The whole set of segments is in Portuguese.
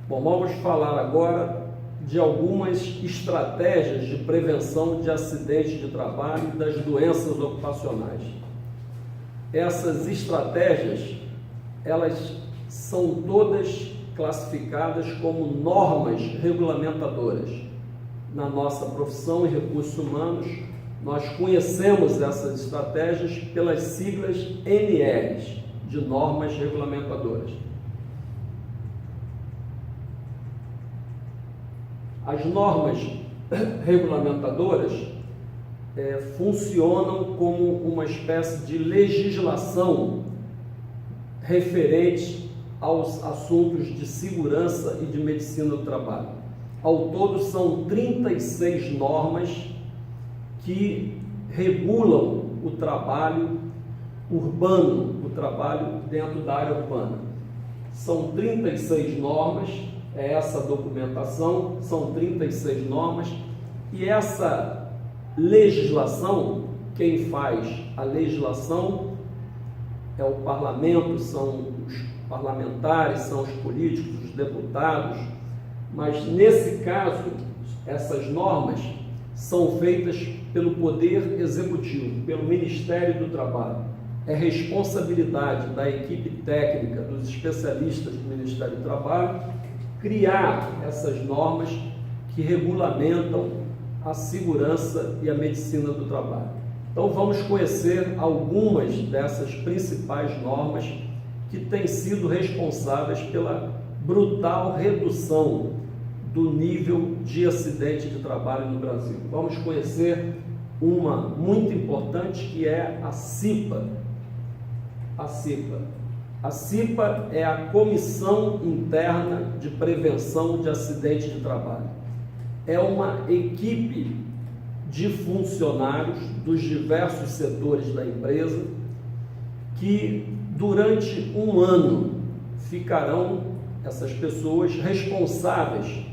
Bom, vamos falar agora de algumas estratégias de prevenção de acidentes de trabalho e das doenças ocupacionais. Essas estratégias, elas são todas classificadas como normas regulamentadoras. Na nossa profissão em recursos humanos, nós conhecemos essas estratégias pelas siglas NRs, de normas regulamentadoras. As normas regulamentadoras funcionam como uma espécie de legislação referente aos assuntos de segurança e de medicina do trabalho. Ao todo, são 36 normas que regulam o trabalho urbano, o trabalho dentro da área urbana. São 36 normas, é essa documentação, são 36 normas, e essa legislação, quem faz a legislação é o parlamento, são os parlamentares, são os políticos, os deputados, mas nesse caso, essas normas são feitas pelo Poder Executivo, pelo Ministério do Trabalho. É responsabilidade da equipe técnica, dos especialistas do Ministério do Trabalho, criar essas normas que regulamentam a segurança e a medicina do trabalho. Então vamos conhecer algumas dessas principais normas que têm sido responsáveis pela brutal redução do nível de acidente de trabalho no Brasil. Vamos conhecer uma muito importante, que é a CIPA. A CIPA. A CIPA é a Comissão Interna de Prevenção de Acidentes de Trabalho. É uma equipe de funcionários dos diversos setores da empresa que, durante um ano, ficarão, essas pessoas, responsáveis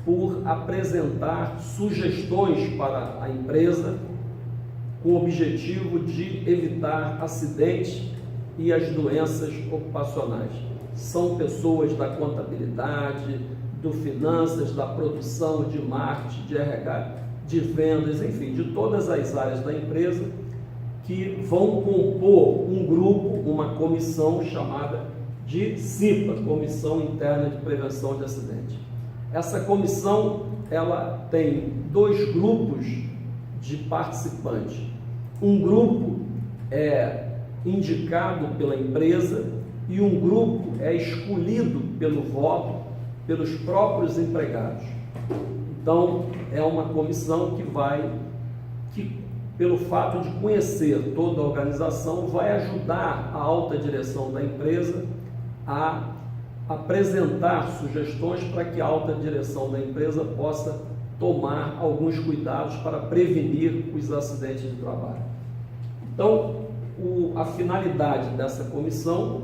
por apresentar sugestões para a empresa com o objetivo de evitar acidentes e as doenças ocupacionais. São pessoas da contabilidade, do finanças, da produção, de marketing, de RH, de vendas, enfim, de todas as áreas da empresa, que vão compor um grupo, uma comissão chamada de CIPA, Comissão Interna de Prevenção de Acidentes. Essa comissão, ela tem dois grupos de participantes. Um grupo é indicado pela empresa e um grupo é escolhido pelo voto pelos próprios empregados. Então, é uma comissão que pelo fato de conhecer toda a organização, vai ajudar a alta direção da empresa a apresentar sugestões para que a alta direção da empresa possa tomar alguns cuidados para prevenir os acidentes de trabalho. Então, a finalidade dessa comissão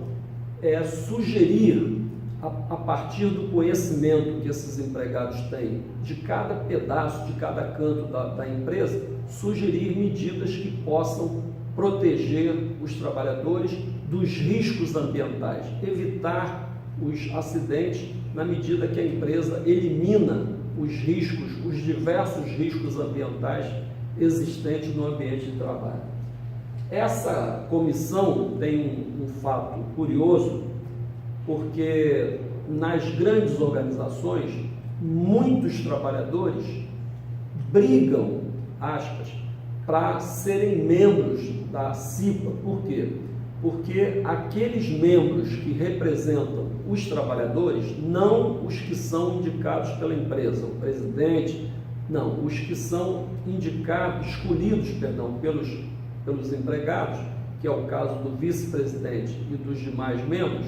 é sugerir, a partir do conhecimento que esses empregados têm de cada pedaço, de cada canto da empresa, sugerir medidas que possam proteger os trabalhadores dos riscos ambientais, evitar os acidentes na medida que a empresa elimina os riscos, os diversos riscos ambientais existentes no ambiente de trabalho. Essa comissão tem um fato curioso, porque nas grandes organizações, muitos trabalhadores brigam, aspas, para serem membros da CIPA. Por quê? Porque aqueles membros que representam os trabalhadores, não os que são indicados pela empresa, o presidente, não, os que são indicados, escolhidos, pelos empregados, que é o caso do vice-presidente e dos demais membros,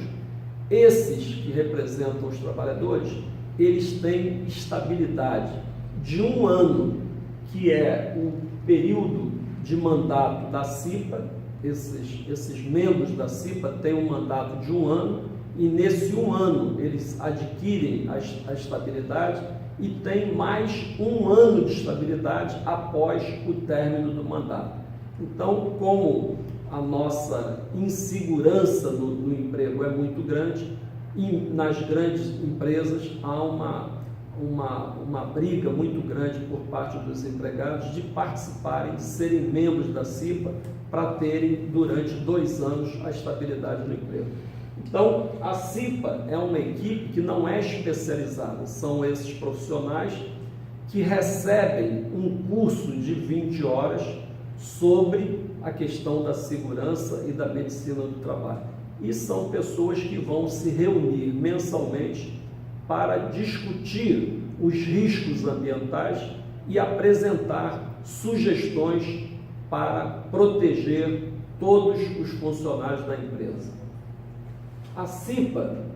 esses que representam os trabalhadores, eles têm estabilidade de um ano, que é o período de mandato da CIPA. Esses membros da CIPA têm um mandato de um ano, e nesse um ano eles adquirem a estabilidade e têm mais um ano de estabilidade após o término do mandato. Então, como a nossa insegurança no emprego é muito grande, nas grandes empresas há uma briga muito grande por parte dos empregados de participarem, de serem membros da CIPA para terem durante 2 anos a estabilidade no emprego. Então, a CIPA é uma equipe que não é especializada, são esses profissionais que recebem um curso de 20 horas sobre a questão da segurança e da medicina do trabalho. E são pessoas que vão se reunir mensalmente para discutir os riscos ambientais e apresentar sugestões para proteger todos os funcionários da empresa. A CIPA,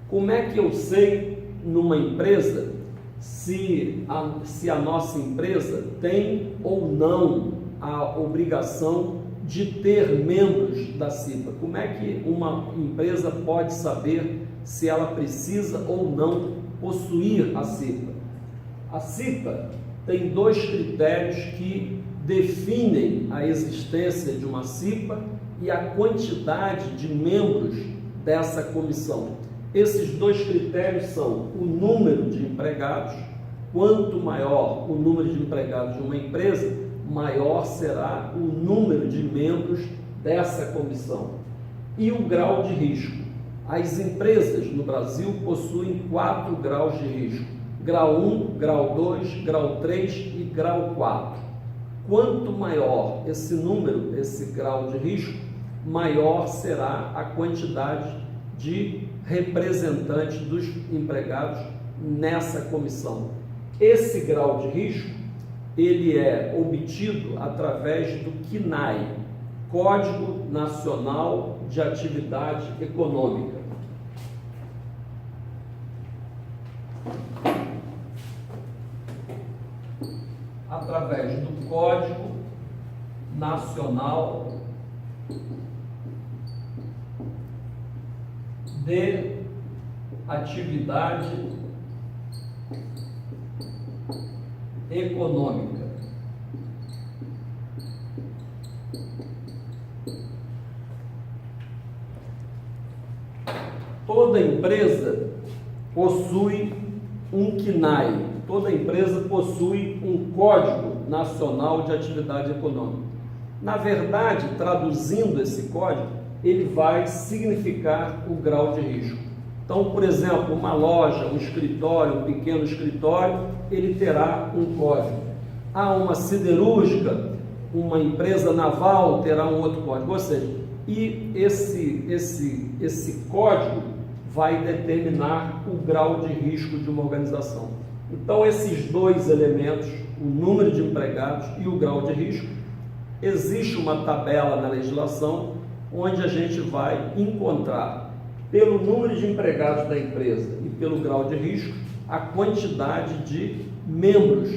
como é que eu sei numa empresa se a nossa empresa tem ou não a obrigação de ter membros da CIPA? Como é que uma empresa pode saber se ela precisa ou não possuir a CIPA? A CIPA tem 2 critérios que definem a existência de uma CIPA e a quantidade de membros dessa comissão. Esses 2 critérios são o número de empregados. Quanto maior o número de empregados de uma empresa, maior será o número de membros dessa comissão. E o grau de risco. As empresas no Brasil possuem 4 graus de risco: grau 1, grau 2, grau 3 e grau 4. Quanto maior esse número, esse grau de risco, maior será a quantidade de representantes dos empregados nessa comissão. Esse grau de risco, ele é obtido através do CNAE, Código Nacional de Atividade Econômica. Através do Código Nacional de Atividade Econômica. Toda empresa possui um CNAE, toda empresa possui um Código Nacional de Atividade Econômica. Na verdade, traduzindo esse código, ele vai significar o grau de risco. Então, por exemplo, uma loja, um escritório, um pequeno escritório, ele terá um código. Uma siderúrgica, uma empresa naval terá um outro código. Ou seja, e esse código vai determinar o grau de risco de uma organização. Então, esses 2 elementos, o número de empregados e o grau de risco, existe uma tabela na legislação onde a gente vai encontrar, pelo número de empregados da empresa e pelo grau de risco, a quantidade de membros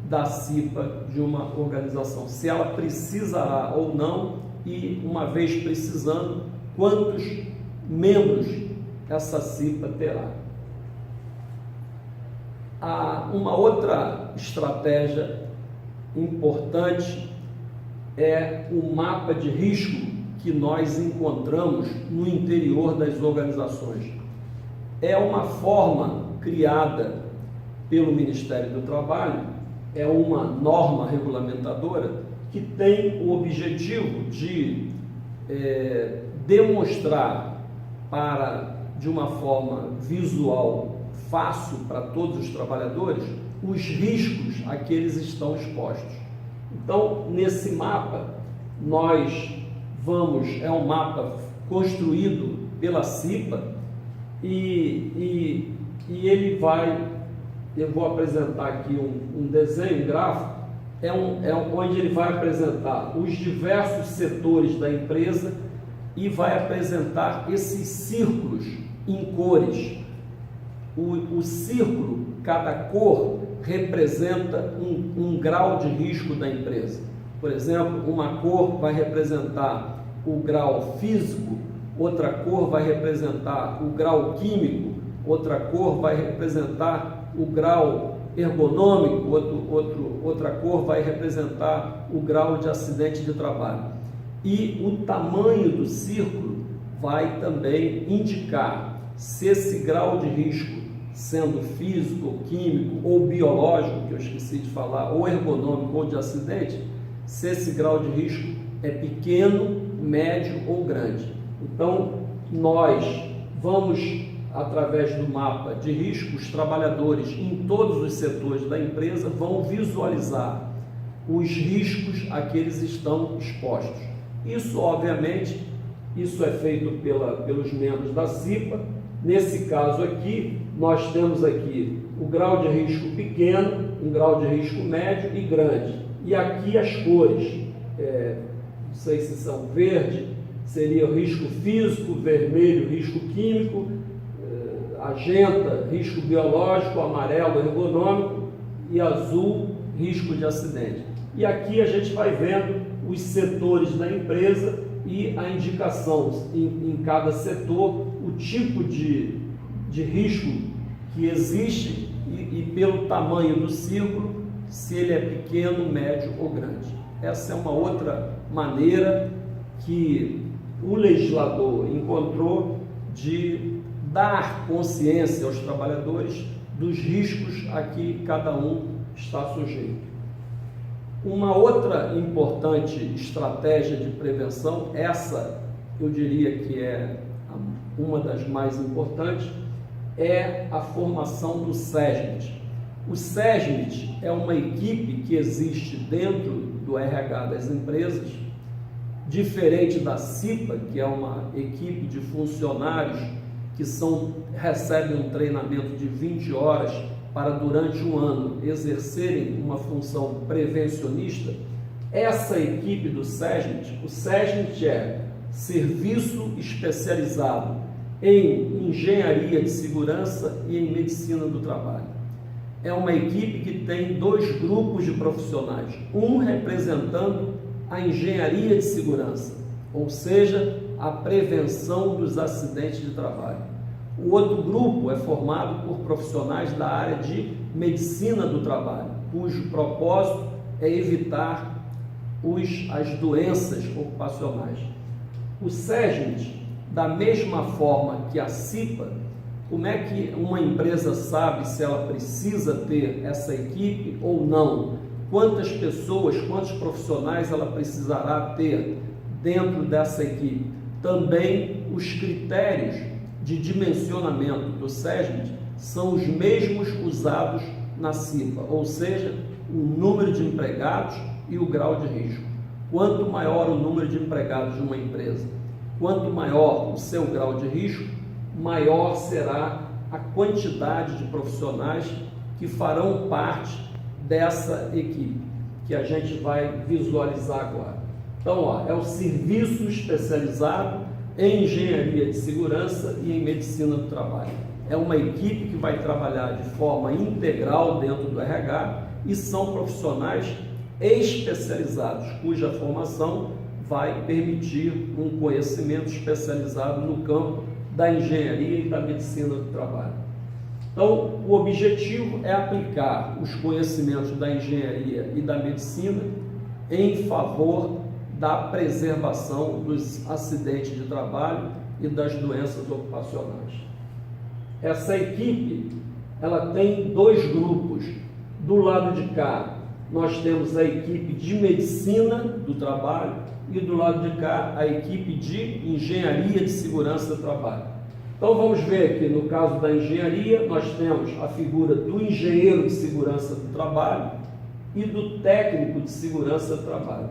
da CIPA de uma organização, se ela precisará ou não, e uma vez precisando, quantos membros essa CIPA terá. Uma outra estratégia importante é o mapa de risco que nós encontramos no interior das organizações. É uma forma criada pelo Ministério do Trabalho, é uma norma regulamentadora que tem o objetivo de demonstrar de uma forma visual fácil para todos os trabalhadores os riscos a que eles estão expostos. Então, nesse mapa, é um mapa construído pela CIPA e ele eu vou apresentar aqui um desenho, um gráfico, onde ele vai apresentar os diversos setores da empresa e vai apresentar esses círculos em cores. O círculo, cada cor, representa um grau de risco da empresa. Por exemplo, uma cor vai representar o grau físico, outra cor vai representar o grau químico, outra cor vai representar o grau ergonômico, outra cor vai representar o grau de acidente de trabalho. E o tamanho do círculo vai também indicar se esse grau de risco, sendo físico, químico ou biológico, que eu esqueci de falar, ou ergonômico ou de acidente, se esse grau de risco é pequeno, médio ou grande. Então, nós vamos, através do mapa de risco, os trabalhadores em todos os setores da empresa vão visualizar os riscos a que eles estão expostos. Isso, obviamente, isso é feito pelos membros da CIPA. Nesse caso aqui, nós temos aqui o grau de risco pequeno, um grau de risco médio e grande. E aqui as cores, não sei se são verde, seria o risco físico, vermelho, risco químico, magenta, risco biológico, amarelo, ergonômico e azul, risco de acidente. E aqui a gente vai vendo os setores da empresa e a indicação em cada setor, o tipo de risco que existe e pelo tamanho do círculo, se ele é pequeno, médio ou grande. Essa é uma outra maneira que o legislador encontrou de dar consciência aos trabalhadores dos riscos a que cada um está sujeito. Uma outra importante estratégia de prevenção, essa eu diria que é uma das mais importantes, é a formação do SESMIT. O SESMIT é uma equipe que existe dentro do RH das empresas, diferente da CIPA, que é uma equipe de funcionários que recebem um treinamento de 20 horas para, durante um ano, exercerem uma função prevencionista. Essa equipe do SESMIT, o SESMIT é Serviço Especializado em Engenharia de Segurança e em Medicina do Trabalho. É uma equipe que tem dois grupos de profissionais, um representando a engenharia de segurança, ou seja, a prevenção dos acidentes de trabalho. O outro grupo é formado por profissionais da área de medicina do trabalho, cujo propósito é evitar as doenças ocupacionais. O SESMIT, da mesma forma que a CIPA, como é que uma empresa sabe se ela precisa ter essa equipe ou não? Quantas pessoas, quantos profissionais ela precisará ter dentro dessa equipe? Também os critérios de dimensionamento do SESMIT são os mesmos usados na CIPA, ou seja, o número de empregados e o grau de risco. Quanto maior o número de empregados de uma empresa, quanto maior o seu grau de risco, maior será a quantidade de profissionais que farão parte dessa equipe, que a gente vai visualizar agora. Então, é o Serviço Especializado em Engenharia de Segurança e em Medicina do Trabalho. É uma equipe que vai trabalhar de forma integral dentro do RH e são profissionais especializados, cuja formação vai permitir um conhecimento especializado no campo da engenharia e da medicina do trabalho. Então, o objetivo é aplicar os conhecimentos da engenharia e da medicina em favor da preservação dos acidentes de trabalho e das doenças ocupacionais. Essa equipe, ela tem dois grupos. Do lado de cá, nós temos a equipe de medicina do trabalho e do lado de cá, a equipe de engenharia de segurança do trabalho. Então, vamos ver aqui, no caso da engenharia, nós temos a figura do engenheiro de segurança do trabalho e do técnico de segurança do trabalho.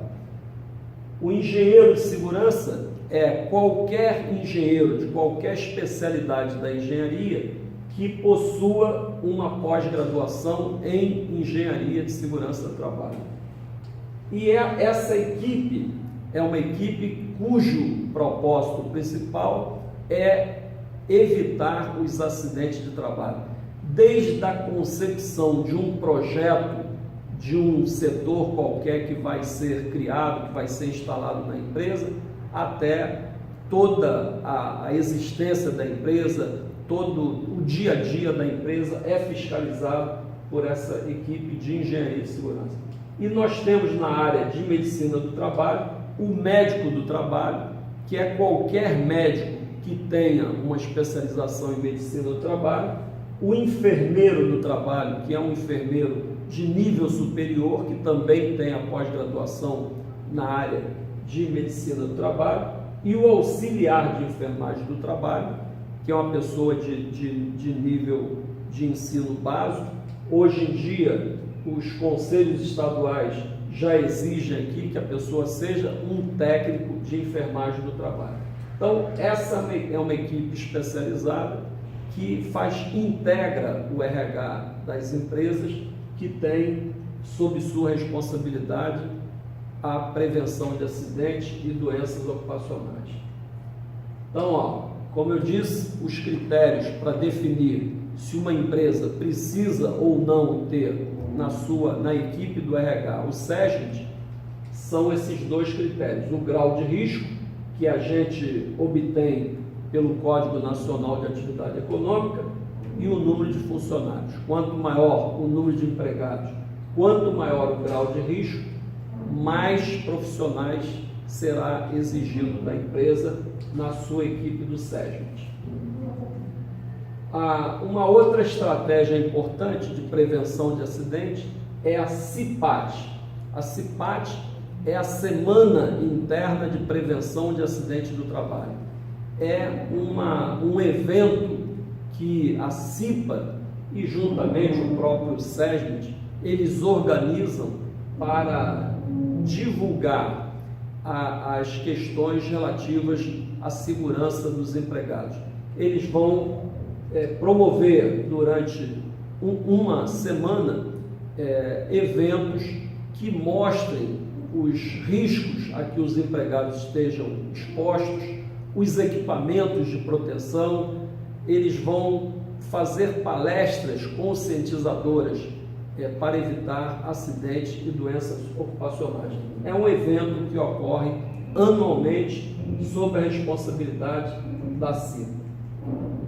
O engenheiro de segurança é qualquer engenheiro de qualquer especialidade da engenharia que possua uma pós-graduação em engenharia de segurança do trabalho. E essa equipe é uma equipe cujo propósito principal é evitar os acidentes de trabalho, desde a concepção de um projeto de um setor qualquer que vai ser criado, que vai ser instalado na empresa, até toda a existência da empresa, todo o dia a dia da empresa é fiscalizado por essa equipe de engenharia de segurança. E nós temos na área de medicina do trabalho o médico do trabalho, que é qualquer médico que tenha uma especialização em medicina do trabalho, o enfermeiro do trabalho, que é um enfermeiro de nível superior, que também tem a pós-graduação na área de medicina do trabalho, e o auxiliar de enfermagem do trabalho, que é uma pessoa de nível de ensino básico. Hoje em dia, os conselhos estaduais já exigem aqui que a pessoa seja um técnico de enfermagem do trabalho. Então, essa é uma equipe especializada que integra o RH das empresas, que tem sob sua responsabilidade a prevenção de acidentes e doenças ocupacionais. Então, como eu disse, os critérios para definir se uma empresa precisa ou não ter na equipe do RH o SESMIT são esses dois critérios: o grau de risco, que a gente obtém pelo Código Nacional de Atividade Econômica, e o número de funcionários. Quanto maior o número de empregados, quanto maior o grau de risco, mais profissionais será exigido da empresa na sua equipe do SESMIT. Uma outra estratégia importante de prevenção de acidente é a CIPAT. A CIPAT é a Semana Interna de Prevenção de Acidente do Trabalho. É um evento que a CIPA e juntamente o próprio SESMIT, eles organizam para divulgar as questões relativas à segurança dos empregados. Eles vão promover durante uma semana eventos que mostrem os riscos a que os empregados estejam expostos, os equipamentos de proteção. Eles vão fazer palestras conscientizadoras para evitar acidentes e doenças ocupacionais. É um evento que ocorre anualmente sob a responsabilidade da CIPA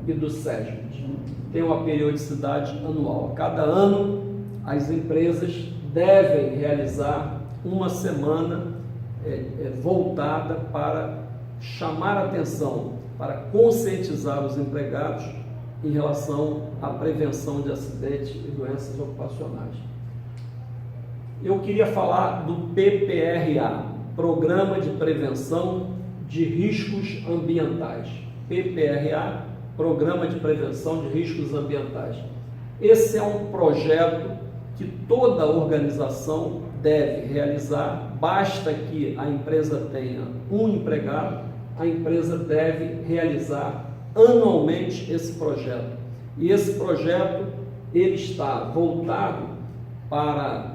e do SESMIT. Tem uma periodicidade anual. A cada ano, as empresas devem realizar uma semana voltada para chamar a atenção, para conscientizar os empregados em relação à prevenção de acidentes e doenças ocupacionais. Eu queria falar do PPRA, Programa de Prevenção de Riscos Ambientais. PPRA, Programa de Prevenção de Riscos Ambientais. Esse é um projeto que toda organização deve realizar. Basta que a empresa tenha um empregado, a empresa deve realizar anualmente esse projeto. E esse projeto ele está voltado para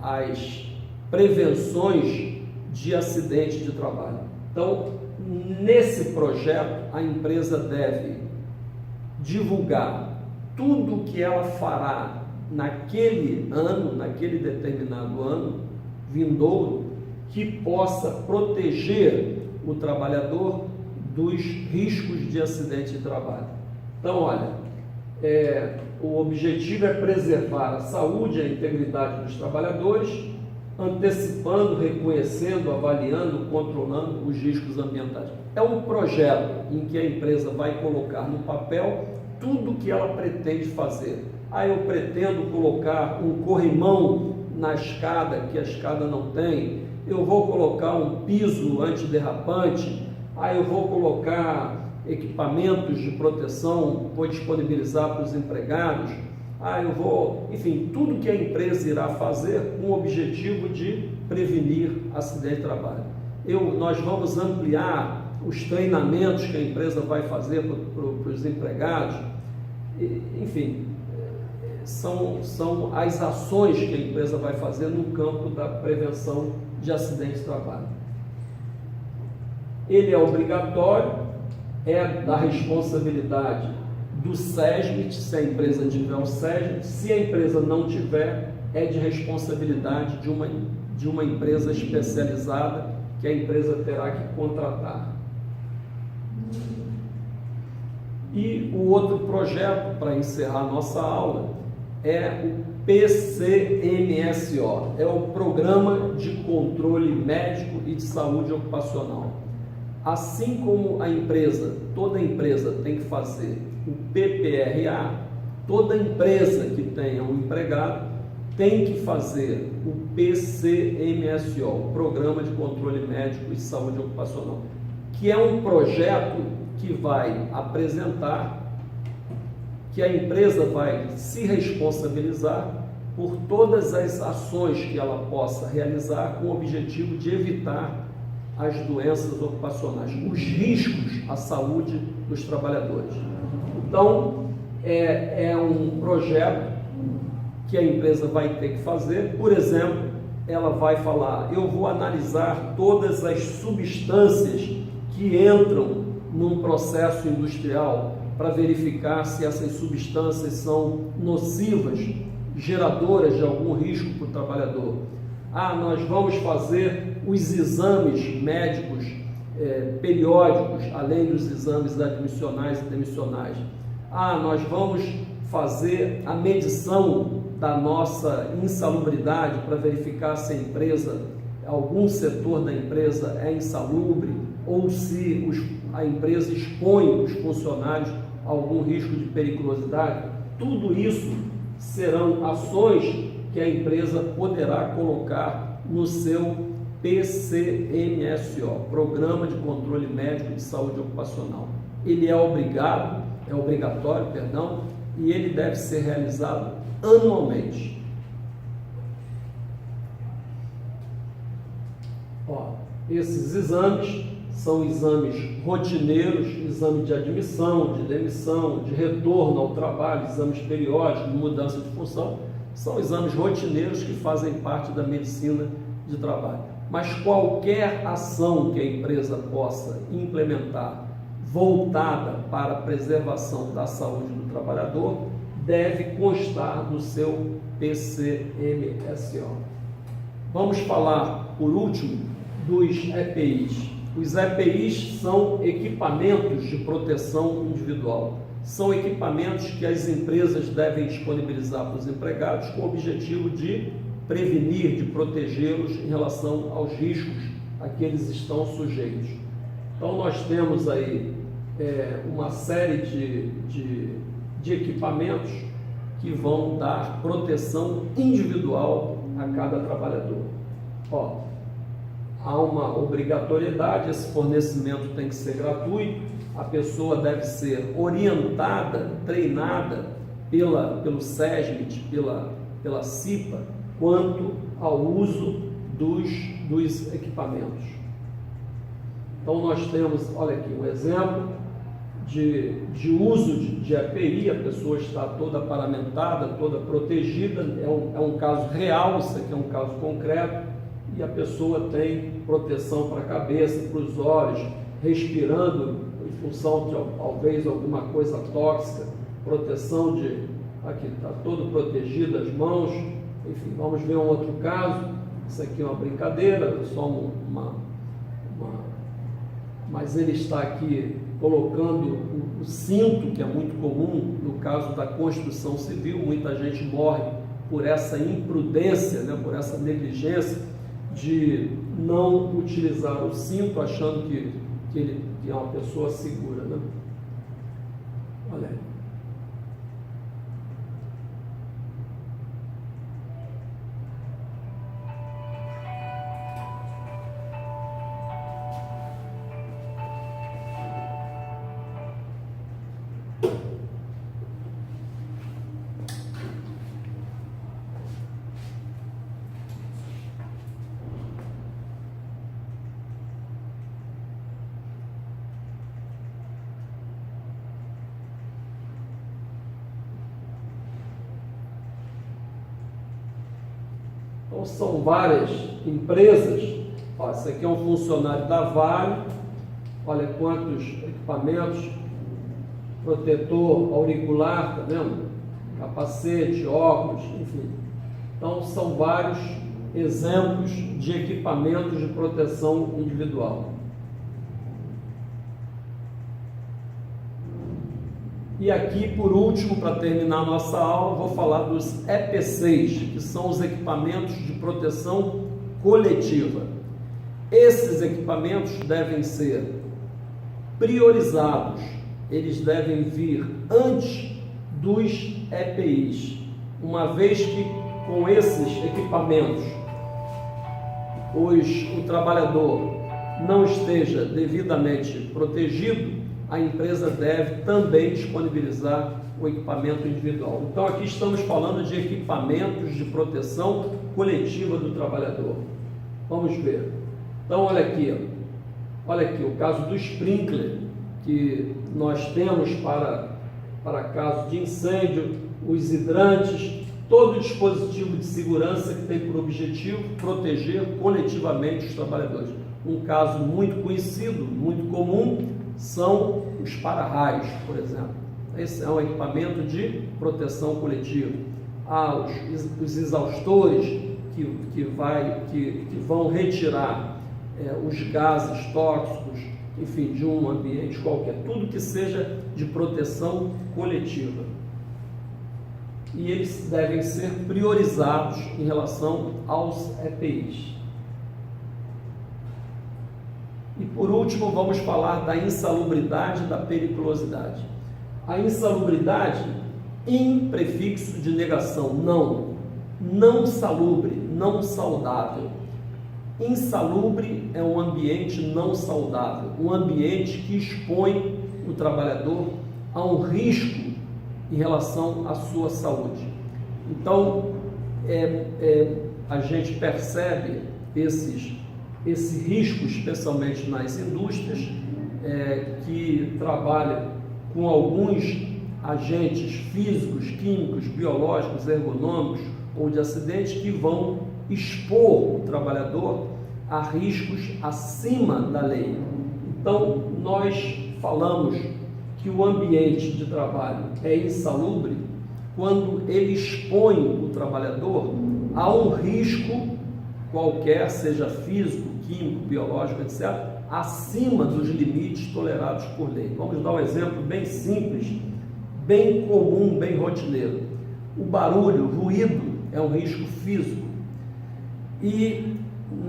as prevenções de acidentes de trabalho. Então, nesse projeto, a empresa deve divulgar tudo o que ela fará naquele ano, naquele determinado ano vindouro, que possa proteger o trabalhador dos riscos de acidente de trabalho. Então, olha, o objetivo é preservar a saúde e a integridade dos trabalhadores, antecipando, reconhecendo, avaliando, controlando os riscos ambientais. É um projeto em que a empresa vai colocar no papel tudo o que ela pretende fazer. Eu pretendo colocar um corrimão na escada, que a escada não tem. Eu vou colocar um piso antiderrapante. Eu vou colocar equipamentos de proteção, vou disponibilizar para os empregados. Enfim, tudo que a empresa irá fazer com o objetivo de prevenir acidente de trabalho. Nós vamos ampliar os treinamentos que a empresa vai fazer para os empregados. Enfim, são as ações que a empresa vai fazer no campo da prevenção de acidentes de trabalho. Ele é obrigatório, é da responsabilidade do SESMIT, se a empresa tiver o SESMIT. Se a empresa não tiver, é de responsabilidade de uma empresa especializada que a empresa terá que contratar. E o outro projeto, para encerrar nossa aula, é o PCMSO, é o Programa de Controle Médico e de Saúde Ocupacional. assim como a empresa, toda empresa tem que fazer o PPRA, toda empresa que tenha um empregado tem que fazer o PCMSO, o Programa de Controle Médico e Saúde Ocupacional, que é um projeto que vai apresentar, que a empresa vai se responsabilizar por todas as ações que ela possa realizar com o objetivo de evitar as doenças ocupacionais, os riscos à saúde dos trabalhadores. Então, é um projeto que a empresa vai ter que fazer. Por exemplo, ela vai falar: eu vou analisar todas as substâncias que entram num processo industrial para verificar se essas substâncias são nocivas, geradoras de algum risco para o trabalhador. Nós vamos fazer os exames médicos periódicos, além dos exames admissionais e demissionais. Nós vamos fazer a medição da nossa insalubridade para verificar se a empresa, algum setor da empresa é insalubre ou se a empresa expõe os funcionários a algum risco de periculosidade. Tudo isso serão ações que a empresa poderá colocar no seu PCMSO, Programa de Controle Médico de Saúde Ocupacional. Ele é obrigatório, e ele deve ser realizado anualmente. Esses exames são exames rotineiros, exame de admissão, de demissão, de retorno ao trabalho, exames periódicos, de mudança de função, são exames rotineiros que fazem parte da medicina de trabalho. Mas qualquer ação que a empresa possa implementar voltada para a preservação da saúde do trabalhador deve constar no seu PCMSO. Vamos falar, por último, dos EPIs. Os EPIs são equipamentos de proteção individual. São equipamentos que as empresas devem disponibilizar para os empregados com o objetivo de prevenir, de protegê-los em relação aos riscos a que eles estão sujeitos. Então, nós temos aí uma série de equipamentos que vão dar proteção individual a cada trabalhador. Há uma obrigatoriedade, esse fornecimento tem que ser gratuito, a pessoa deve ser orientada, treinada pelo SESMIT, pela CIPA, quanto ao uso dos equipamentos. Então, nós temos, olha aqui, um exemplo de uso de EPI, a pessoa está toda paramentada, toda protegida, é um caso real, isso aqui é um caso concreto, e a pessoa tem proteção para a cabeça, para os olhos, respirando em função de talvez alguma coisa tóxica, proteção aqui está todo protegido, as mãos, enfim. Vamos ver um outro caso. Isso aqui é uma brincadeira, só mas ele está aqui colocando o cinto, que é muito comum no caso da construção civil. Muita gente morre por essa imprudência, por essa negligência de não utilizar o cinto, achando que ele é uma pessoa segura, Olha aí. Então, são várias empresas. Esse aqui é um funcionário da Vale. Olha quantos equipamentos: protetor auricular, tá vendo? Capacete, óculos, enfim. Então, são vários exemplos de equipamentos de proteção individual. E aqui, por último, para terminar a nossa aula, vou falar dos EPCs, que são os equipamentos de proteção coletiva. Esses equipamentos devem ser priorizados, eles devem vir antes dos EPIs, uma vez que com esses equipamentos o trabalhador não esteja devidamente protegido, a empresa deve também disponibilizar o equipamento individual. Então aqui estamos falando de equipamentos de proteção coletiva do trabalhador. Vamos ver. Então olha aqui o caso do sprinkler que nós temos para caso de incêndio, os hidrantes, todo dispositivo de segurança que tem por objetivo proteger coletivamente os trabalhadores. Um caso muito conhecido, muito comum, são os para-raios, por exemplo. Esse é um equipamento de proteção coletiva. Os exaustores que vão retirar os gases tóxicos, enfim, de um ambiente qualquer, tudo que seja de proteção coletiva. E eles devem ser priorizados em relação aos EPIs. E por último, vamos falar da insalubridade e da periculosidade. A insalubridade, em prefixo de negação, não salubre, não saudável. Insalubre é um ambiente não saudável, um ambiente que expõe o trabalhador a um risco em relação à sua saúde. Então, a gente percebe esse risco, especialmente nas indústrias, que trabalham com alguns agentes físicos, químicos, biológicos, ergonômicos ou de acidentes que vão expor o trabalhador a riscos acima da lei. Então, nós falamos que o ambiente de trabalho é insalubre quando ele expõe o trabalhador a um risco qualquer, seja físico, químico, biológico, etc., acima dos limites tolerados por lei. Vamos dar um exemplo bem simples, bem comum, bem rotineiro. O barulho, o ruído é um risco físico. E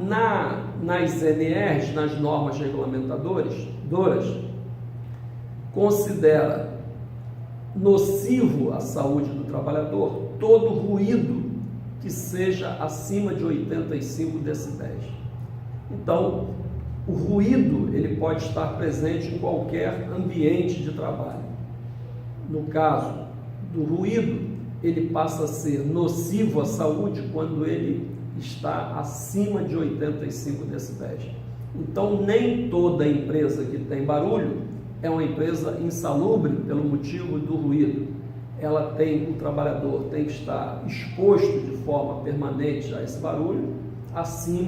nas NRs, nas normas regulamentadoras, considera nocivo à saúde do trabalhador todo ruído que seja acima de 85 decibéis. Então, o ruído ele pode estar presente em qualquer ambiente de trabalho. No caso do ruído, ele passa a ser nocivo à saúde quando ele está acima de 85 decibéis. Então, nem toda empresa que tem barulho é uma empresa insalubre pelo motivo do ruído. O trabalhador tem que estar exposto de forma permanente a esse barulho, acima